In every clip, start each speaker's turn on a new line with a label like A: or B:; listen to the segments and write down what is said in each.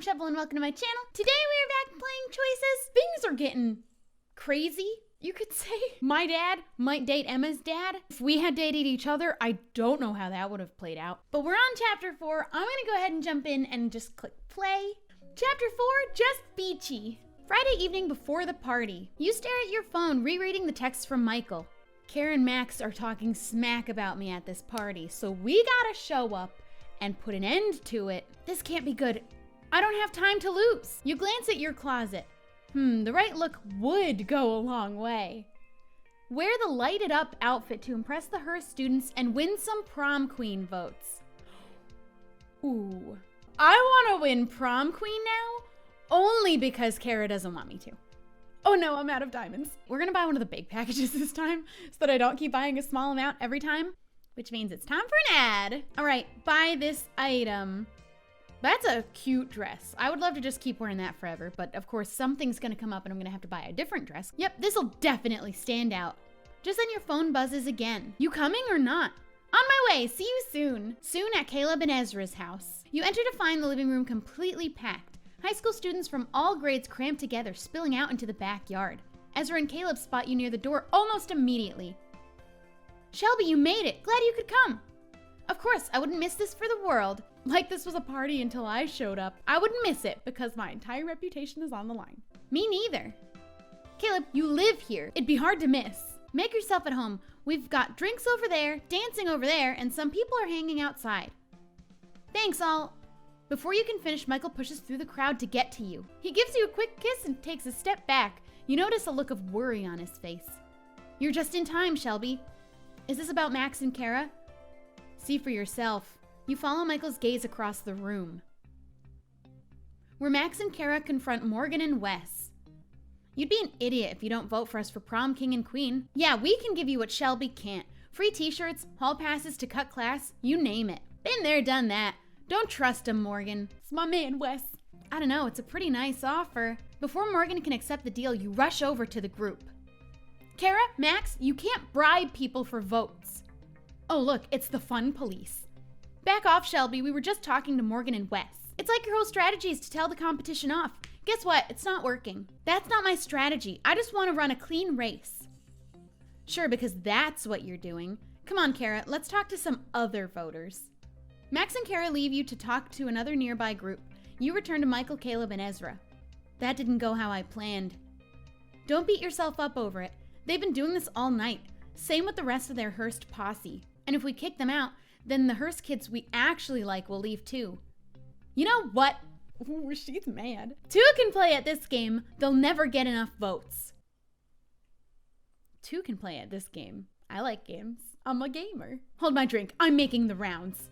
A: I'm Shubble and welcome to my channel. Today we are back playing Choices. Things are getting crazy, you could say. My dad might date Emma's dad. If we had dated each other, I don't know how that would have played out. But we're on chapter 4. I'm gonna go ahead and jump in and just click play. Chapter 4, Just Beachy. Friday evening before the party. You stare at your phone, rereading the text from Michael. Kara and Max are talking smack about me at this party, so we gotta show up and put an end to it. This can't be good. I don't have time to lose. You glance at your closet. The right look would go a long way. Wear the lighted up outfit to impress the Hearst students and win some prom queen votes. Ooh, I want to win prom queen now, only because Kara doesn't want me to. Oh no, I'm out of diamonds. We're gonna buy one of the big packages this time so that I don't keep buying a small amount every time, which means it's time for an ad. All right, buy this item. That's a cute dress. I would love to just keep wearing that forever, but of course something's gonna come up and I'm gonna have to buy a different dress. Yep, this'll definitely stand out. Just then your phone buzzes again. You coming or not? On my way, see you soon. Soon at Caleb and Ezra's house. You enter to find the living room completely packed. High school students from all grades crammed together, spilling out into the backyard. Ezra and Caleb spot you near the door almost immediately. Shelby, you made it. Glad you could come. Of course, I wouldn't miss this for the world. Like this was a party until I showed up. I wouldn't miss it because my entire reputation is on the line. Me neither. Caleb, you live here. It'd be hard to miss. Make yourself at home. We've got drinks over there, dancing over there, and some people are hanging outside. Thanks, all. Before you can finish, Michael pushes through the crowd to get to you. He gives you a quick kiss and takes a step back. You notice a look of worry on his face. You're just in time, Shelby. Is this about Max and Kara? See for yourself. You follow Michael's gaze across the room, where Max and Kara confront Morgan and Wes. You'd be an idiot if you don't vote for us for prom king and queen. Yeah, we can give you what Shelby can't. Free t-shirts, hall passes to cut class, you name it. Been there, done that. Don't trust him, Morgan. It's my man, Wes. I don't know, it's a pretty nice offer. Before Morgan can accept the deal, you rush over to the group. Kara, Max, you can't bribe people for votes. Oh look, it's the fun police. Back off, Shelby, we were just talking to Morgan and Wes. It's like your whole strategy is to tell the competition off. Guess what, it's not working. That's not my strategy, I just want to run a clean race. Sure, because that's what you're doing. Come on, Kara, let's talk to some other voters. Max and Kara leave you to talk to another nearby group. You return to Michael, Caleb, and Ezra. That didn't go how I planned. Don't beat yourself up over it. They've been doing this all night. Same with the rest of their Hearst posse. And if we kick them out, then the Hearst kids we actually like will leave too. You know what? Ooh, she's mad. Two can play at this game. They'll never get enough votes. Two can play at this game. I like games. I'm a gamer. Hold my drink. I'm making the rounds.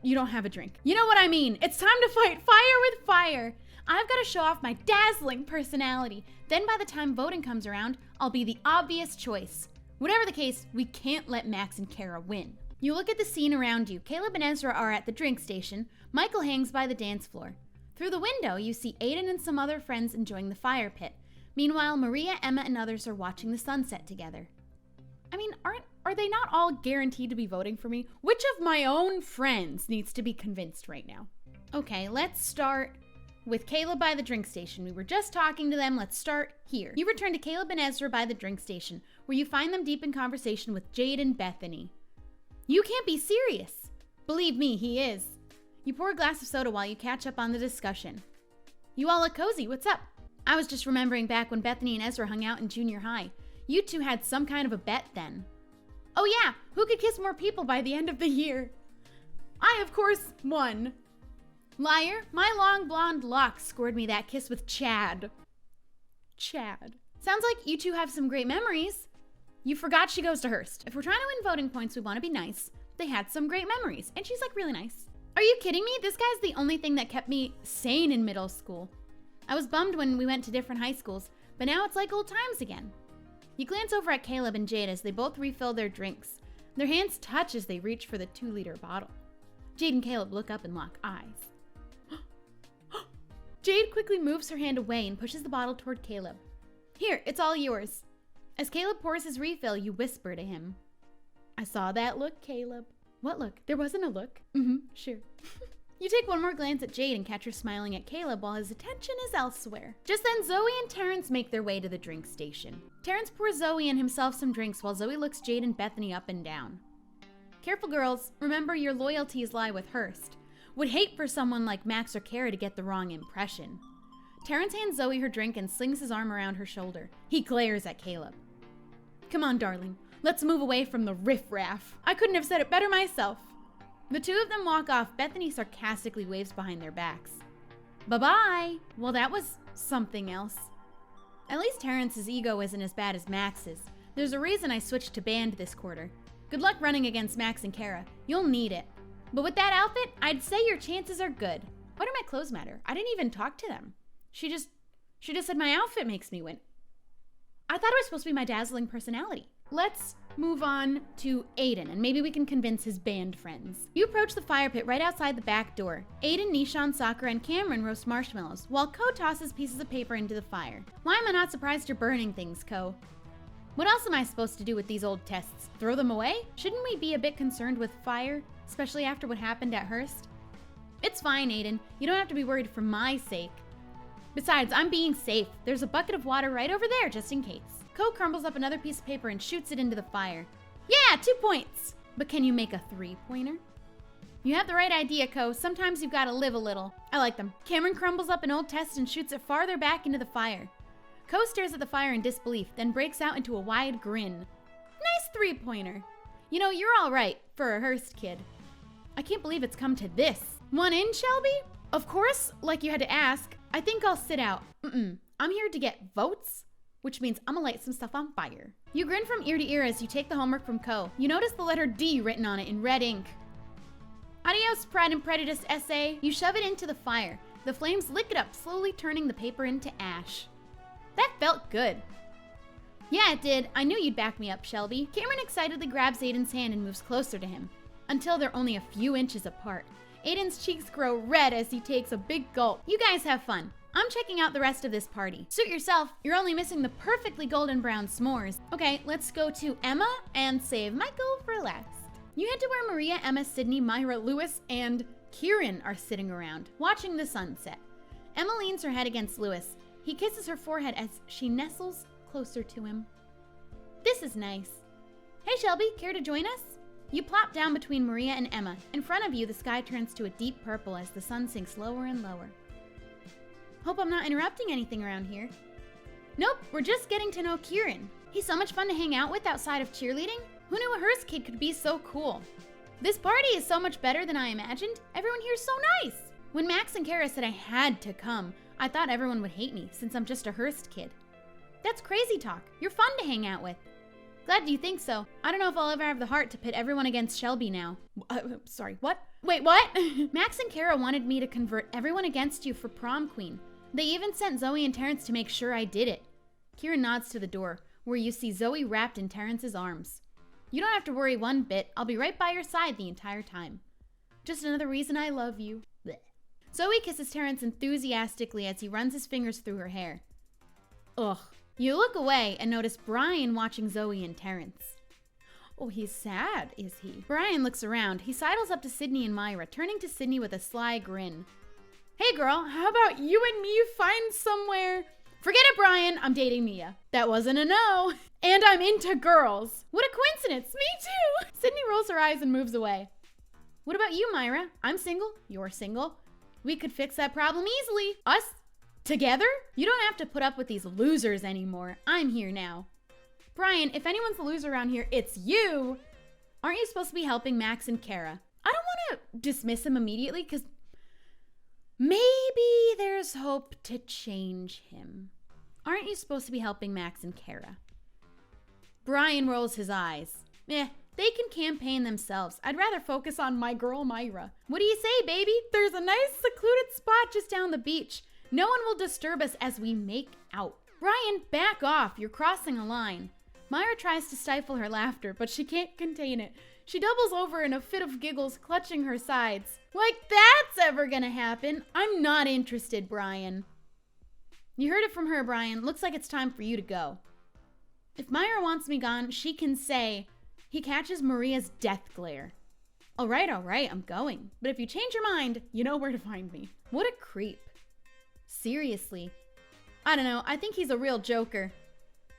A: You don't have a drink. You know what I mean. It's time to fight fire with fire. I've got to show off my dazzling personality. Then by the time voting comes around, I'll be the obvious choice. Whatever the case, we can't let Max and Kara win. You look at the scene around you. Caleb and Ezra are at the drink station. Michael hangs by the dance floor. Through the window, you see Aiden and some other friends enjoying the fire pit. Meanwhile, Maria, Emma, and others are watching the sunset together. I mean, are they not all guaranteed to be voting for me? Which of my own friends needs to be convinced right now? Okay, let's start with Caleb by the drink station. We were just talking to them. Let's start here. You return to Caleb and Ezra by the drink station, where you find them deep in conversation with Jade and Bethany. You can't be serious. Believe me, he is. You pour a glass of soda while you catch up on the discussion. You all look cozy. What's up? I was just remembering back when Bethany and Ezra hung out in junior high. You two had some kind of a bet then. Oh yeah, who could kiss more people by the end of the year? I, of course, won. Liar, my long blonde locks scored me that kiss with Chad. Chad. Sounds like you two have some great memories. You forgot she goes to Hearst. If we're trying to win voting points, we want to be nice. They had some great memories, and she's like really nice. Are you kidding me? This guy's the only thing that kept me sane in middle school. I was bummed when we went to different high schools, but now it's like old times again. You glance over at Caleb and Jade as they both refill their drinks. Their hands touch as they reach for the 2-liter bottle. Jade and Caleb look up and lock eyes. Jade quickly moves her hand away and pushes the bottle toward Caleb. Here, it's all yours. As Caleb pours his refill, you whisper to him. I saw that look, Caleb. What look? There wasn't a look. Sure. You take one more glance at Jade and catch her smiling at Caleb while his attention is elsewhere. Just then, Zoe and Terrence make their way to the drink station. Terrence pours Zoe and himself some drinks while Zoe looks Jade and Bethany up and down. Careful, girls. Remember, your loyalties lie with Hurst. Would hate for someone like Max or Kara to get the wrong impression. Terrence hands Zoe her drink and slings his arm around her shoulder. He glares at Caleb. Come on, darling. Let's move away from the riffraff. I couldn't have said it better myself. The two of them walk off. Bethany sarcastically waves behind their backs. Bye-bye. Well, that was something else. At least Terrence's ego isn't as bad as Max's. There's a reason I switched to band this quarter. Good luck running against Max and Kara. You'll need it. But with that outfit, I'd say your chances are good. Why do my clothes matter? I didn't even talk to them. She just said my outfit makes me win. I thought it was supposed to be my dazzling personality. Let's move on to Aiden, and maybe we can convince his band friends. You approach the fire pit right outside the back door. Aiden, Nishan, Sakura, and Cameron roast marshmallows, while Ko tosses pieces of paper into the fire. Why am I not surprised you're burning things, Ko? What else am I supposed to do with these old tests? Throw them away? Shouldn't we be a bit concerned with fire, especially after what happened at Hurst? It's fine, Aiden. You don't have to be worried for my sake. Besides, I'm being safe. There's a bucket of water right over there, just in case. Ko crumbles up another piece of paper and shoots it into the fire. Yeah, 2 points! But can you make a 3-pointer? You have the right idea, Ko. Sometimes you've got to live a little. I like them. Cameron crumbles up an old test and shoots it farther back into the fire. Ko stares at the fire in disbelief, then breaks out into a wide grin. Nice 3-pointer. You know, you're all right for a Hurst kid. I can't believe it's come to this. One in, Shelby? Of course, like you had to ask. I think I'll sit out. I'm here to get votes, which means I'm gonna light some stuff on fire. You grin from ear to ear as you take the homework from Ko. You notice the letter D written on it in red ink. Adios, Pride and Prejudice essay. You shove it into the fire. The flames lick it up, slowly turning the paper into ash. That felt good. Yeah, it did. I knew you'd back me up, Shelby. Cameron excitedly grabs Aiden's hand and moves closer to him, until they're only a few inches apart. Aiden's cheeks grow red as he takes a big gulp. You guys have fun. I'm checking out the rest of this party. Suit yourself. You're only missing the perfectly golden brown s'mores. Okay, let's go to Emma and save Michael for last. You head to where Maria, Emma, Sydney, Myra, Lewis, and Kieran are sitting around, watching the sunset. Emma leans her head against Lewis. He kisses her forehead as she nestles closer to him. This is nice. Hey, Shelby, care to join us? You plop down between Maria and Emma. In front of you, the sky turns to a deep purple as the sun sinks lower and lower. Hope I'm not interrupting anything around here. Nope, we're just getting to know Kieran. He's so much fun to hang out with outside of cheerleading. Who knew a Hearst kid could be so cool? This party is so much better than I imagined. Everyone here's so nice. When Max and Kara said I had to come, I thought everyone would hate me since I'm just a Hearst kid. That's crazy talk. You're fun to hang out with. Glad you think so. I don't know if I'll ever have the heart to pit everyone against Shelby now. Sorry, what? Wait, what? Max and Kara wanted me to convert everyone against you for prom queen. They even sent Zoe and Terrence to make sure I did it. Kieran nods to the door, where you see Zoe wrapped in Terrence's arms. You don't have to worry one bit. I'll be right by your side the entire time. Just another reason I love you. Blech. Zoe kisses Terrence enthusiastically as he runs his fingers through her hair. Ugh. You look away and notice Brian watching Zoe and Terrence. Oh, he's sad, is he? Brian looks around. He sidles up to Sydney and Myra, turning to Sydney with a sly grin. Hey girl, how about you and me find somewhere? Forget it, Brian. I'm dating Mia. That wasn't a no. And I'm into girls. What a coincidence. Me too. Sydney rolls her eyes and moves away. What about you, Myra? I'm single. You're single. We could fix that problem easily. Us? Together? You don't have to put up with these losers anymore. I'm here now. Brian, if anyone's the loser around here, it's you. Aren't you supposed to be helping Max and Kara? I don't want to dismiss him immediately because maybe there's hope to change him. Aren't you supposed to be helping Max and Kara? Brian rolls his eyes. They can campaign themselves. I'd rather focus on my girl Myra. What do you say, baby? There's a nice secluded spot just down the beach. No one will disturb us as we make out. Brian, back off. You're crossing a line. Myra tries to stifle her laughter, but she can't contain it. She doubles over in a fit of giggles, clutching her sides. Like that's ever gonna happen. I'm not interested, Brian. You heard it from her, Brian. Looks like it's time for you to go. If Myra wants me gone, she can say. He catches Maria's death glare. All right, I'm going. But if you change your mind, you know where to find me. What a creep. Seriously. I don't know, I think he's a real joker.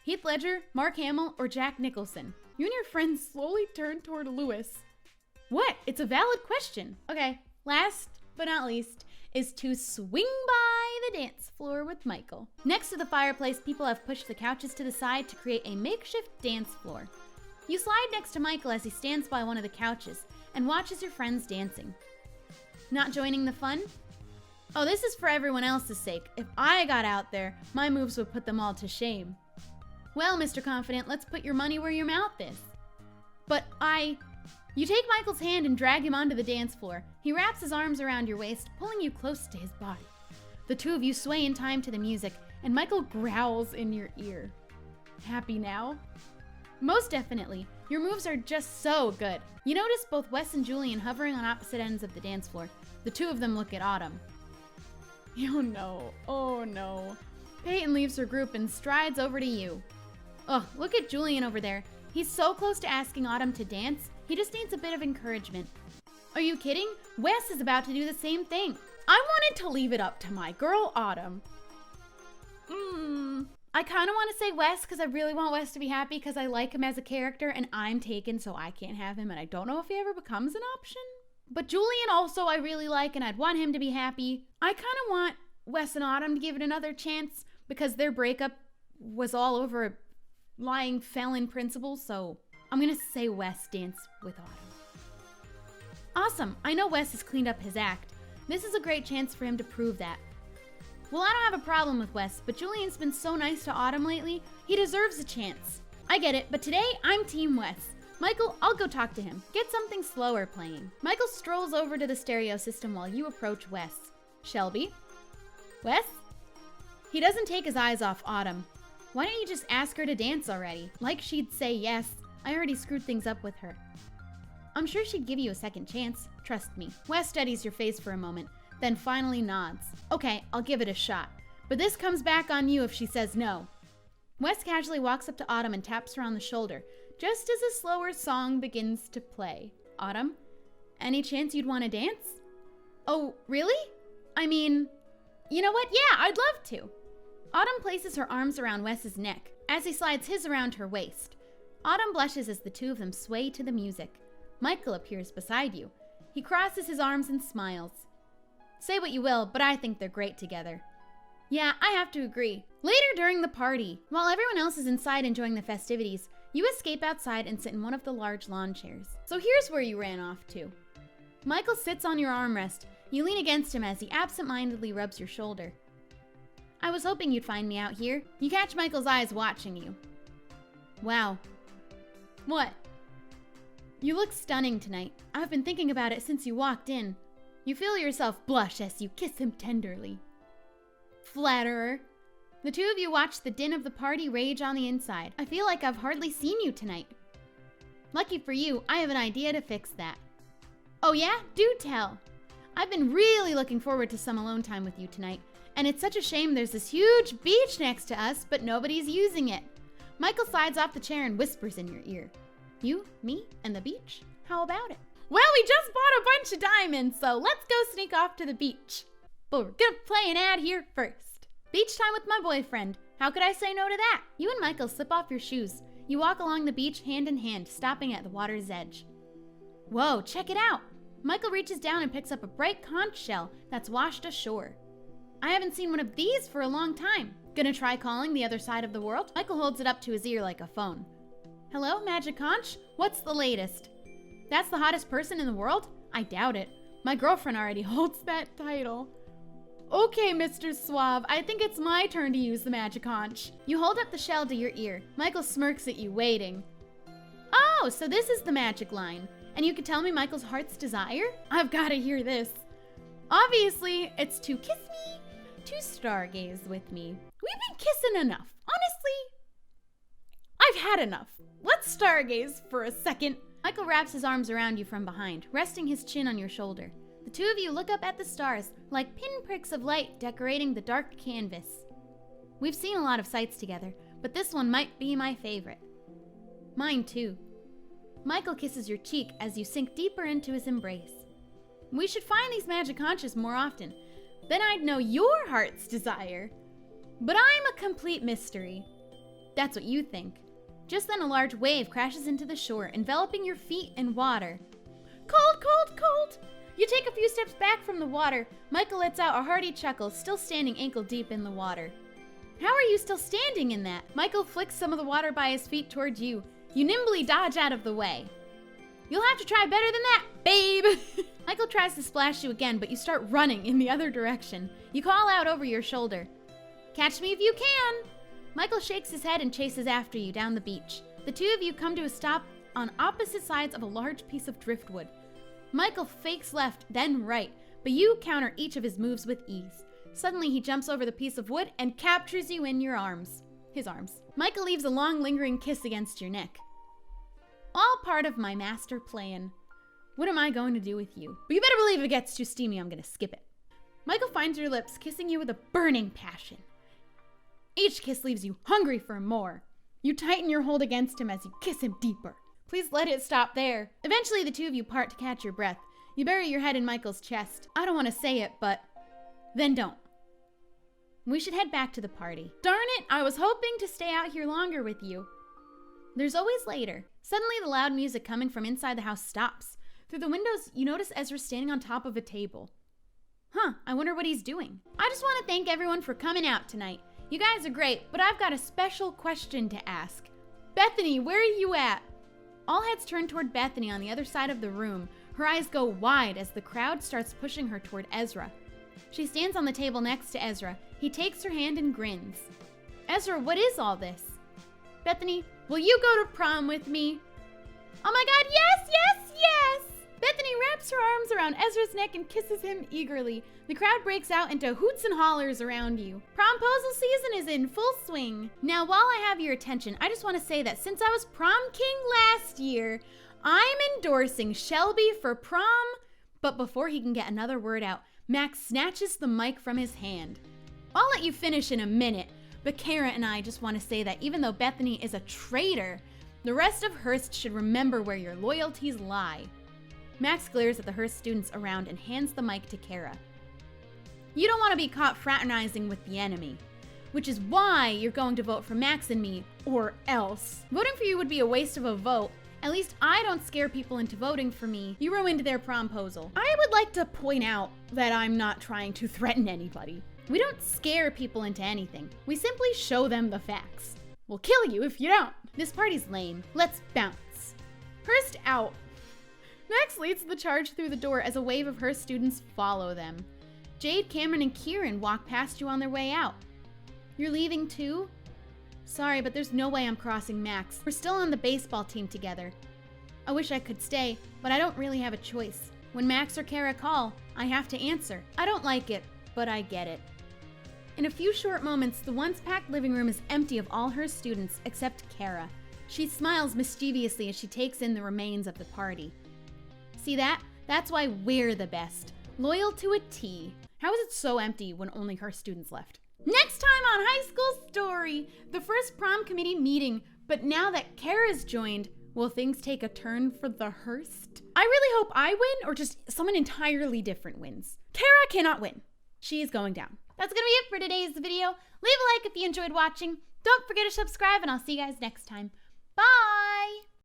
A: Heath Ledger, Mark Hamill, or Jack Nicholson? You and your friends slowly turn toward Lewis. What? It's a valid question. Okay, last but not least is to swing by the dance floor with Michael. Next to the fireplace, people have pushed the couches to the side to create a makeshift dance floor. You slide next to Michael as he stands by one of the couches and watches your friends dancing. Not joining the fun? Oh, this is for everyone else's sake. If I got out there, my moves would put them all to shame. Well, Mr. Confident, let's put your money where your mouth is. But You take Michael's hand and drag him onto the dance floor. He wraps his arms around your waist, pulling you close to his body. The two of you sway in time to the music, and Michael growls in your ear. Happy now? Most definitely. Your moves are just so good. You notice both Wes and Julian hovering on opposite ends of the dance floor. The two of them look at Autumn. Oh no. Peyton leaves her group and strides over to you. Ugh, look at Julian over there. He's so close to asking Autumn to dance, he just needs a bit of encouragement. Are you kidding? Wes is about to do the same thing. I wanted to leave it up to my girl, Autumn. I kind of want to say Wes because I really want Wes to be happy because I like him as a character and I'm taken so I can't have him and I don't know if he ever becomes an option. But Julian also I really like and I'd want him to be happy. I kind of want Wes and Autumn to give it another chance because their breakup was all over a lying felon principle, so I'm gonna say Wes dance with Autumn. Awesome, I know Wes has cleaned up his act. This is a great chance for him to prove that. Well, I don't have a problem with Wes, but Julian's been so nice to Autumn lately, he deserves a chance. I get it, but today I'm Team Wes. Michael, I'll go talk to him. Get something slower playing. Michael strolls over to the stereo system while you approach Wes. Shelby? Wes? He doesn't take his eyes off Autumn. Why don't you just ask her to dance already? Like she'd say yes. I already screwed things up with her. I'm sure she'd give you a second chance. Trust me. Wes studies your face for a moment, then finally nods. Okay, I'll give it a shot. But this comes back on you if she says no. Wes casually walks up to Autumn and taps her on the shoulder, just as a slower song begins to play. Autumn, any chance you'd want to dance? Oh, really? I mean, you know what? Yeah, I'd love to. Autumn places her arms around Wes's neck as he slides his around her waist. Autumn blushes as the two of them sway to the music. Michael appears beside you. He crosses his arms and smiles. Say what you will, but I think they're great together. Yeah, I have to agree. Later during the party, while everyone else is inside enjoying the festivities, you escape outside and sit in one of the large lawn chairs. So here's where you ran off to. Michael sits on your armrest. You lean against him as he absent-mindedly rubs your shoulder. I was hoping you'd find me out here. You catch Michael's eyes watching you. Wow. What? You look stunning tonight. I've been thinking about it since you walked in. You feel yourself blush as you kiss him tenderly. Flatterer. The two of you watch the din of the party rage on the inside. I feel like I've hardly seen you tonight. Lucky for you, I have an idea to fix that. Oh yeah? Do tell. I've been really looking forward to some alone time with you tonight, and it's such a shame there's this huge beach next to us, but nobody's using it. Michael slides off the chair and whispers in your ear. You, me, and the beach? How about it? Well, we just bought a bunch of diamonds, so let's go sneak off to the beach. But we're gonna play an ad here first. Beach time with my boyfriend. How could I say no to that? You and Michael slip off your shoes. You walk along the beach hand in hand, stopping at the water's edge. Whoa, check it out. Michael reaches down and picks up a bright conch shell that's washed ashore. I haven't seen one of these for a long time. Gonna try calling the other side of the world? Michael holds it up to his ear like a phone. Hello, Magic Conch? What's the latest? That's the hottest person in the world? I doubt it. My girlfriend already holds that title. Okay, Mr. Suave, I think it's my turn to use the Magic Conch. You hold up the shell to your ear. Michael smirks at you, waiting. Oh, so this is the magic line. And you could tell me Michael's heart's desire? I've gotta hear this. Obviously, it's to kiss me, to stargaze with me. We've been kissing enough. Honestly, I've had enough. Let's stargaze for a second. Michael wraps his arms around you from behind, resting his chin on your shoulder. The two of you look up at the stars, like pinpricks of light decorating the dark canvas. We've seen a lot of sights together, but this one might be my favorite. Mine too. Michael kisses your cheek as you sink deeper into his embrace. We should find these magic haunches more often. Then I'd know your heart's desire. But I'm a complete mystery. That's what you think. Just then a large wave crashes into the shore, enveloping your feet in water. Cold, cold, cold! You take a few steps back from the water. Michael lets out a hearty chuckle, still standing ankle deep in the water. How are you still standing in that? Michael flicks some of the water by his feet towards you. You nimbly dodge out of the way. You'll have to try better than that, babe! Michael tries to splash you again, but you start running in the other direction. You call out over your shoulder. Catch me if you can! Michael shakes his head and chases after you down the beach. The two of you come to a stop on opposite sides of a large piece of driftwood. Michael fakes left, then right, but you counter each of his moves with ease. Suddenly he jumps over the piece of wood and captures you in your arms. His arms. Michael leaves a long lingering kiss against your neck. All part of my master plan. What am I going to do with you? But you better believe if it gets too steamy, I'm gonna skip it. Michael finds your lips, kissing you with a burning passion. Each kiss leaves you hungry for more. You tighten your hold against him as you kiss him deeper. Please let it stop there. Eventually the two of you part to catch your breath. You bury your head in Michael's chest. I don't want to say it, but then don't. We should head back to the party. Darn it, I was hoping to stay out here longer with you. There's always later. Suddenly the loud music coming from inside the house stops. Through the windows, you notice Ezra standing on top of a table. Huh, I wonder what he's doing. I just want to thank everyone for coming out tonight. You guys are great, but I've got a special question to ask. Bethany, where are you at? All heads turn toward Bethany on the other side of the room. Her eyes go wide as the crowd starts pushing her toward Ezra. She stands on the table next to Ezra. He takes her hand and grins. Ezra, what is all this? Bethany, will you go to prom with me? Oh my god, yes, yes, yes! Bethany wraps her arms around Ezra's neck and kisses him eagerly. The crowd breaks out into hoots and hollers around you. Promposal season is in full swing. Now, while I have your attention, I just want to say that since I was prom king last year, I'm endorsing Shelby for prom. But before he can get another word out, Max snatches the mic from his hand. I'll let you finish in a minute, but Kara and I just want to say that even though Bethany is a traitor, the rest of Hearst should remember where your loyalties lie. Max glares at the Hearst students around and hands the mic to Kara. You don't want to be caught fraternizing with the enemy, which is why you're going to vote for Max and me, or else. Voting for you would be a waste of a vote. At least I don't scare people into voting for me. You ruined their promposal. I would like to point out that I'm not trying to threaten anybody. We don't scare people into anything. We simply show them the facts. We'll kill you if you don't. This party's lame. Let's bounce. Hearst out. Max leads the charge through the door as a wave of Hearst students follow them. Jade, Cameron, and Kieran walk past you on their way out. You're leaving too? Sorry, but there's no way I'm crossing Max. We're still on the baseball team together. I wish I could stay, but I don't really have a choice. When Max or Kara call, I have to answer. I don't like it, but I get it. In a few short moments, the once-packed living room is empty of all her students except Kara. She smiles mischievously as she takes in the remains of the party. See that? That's why we're the best. Loyal to a T. How is it so empty when only her students left? Next time on High School Story, the first prom committee meeting. But now that Kara's joined, will things take a turn for the Hearst? I really hope I win or just someone entirely different wins. Kara cannot win. She is going down. That's gonna be it for today's video. Leave a like if you enjoyed watching. Don't forget to subscribe and I'll see you guys next time. Bye!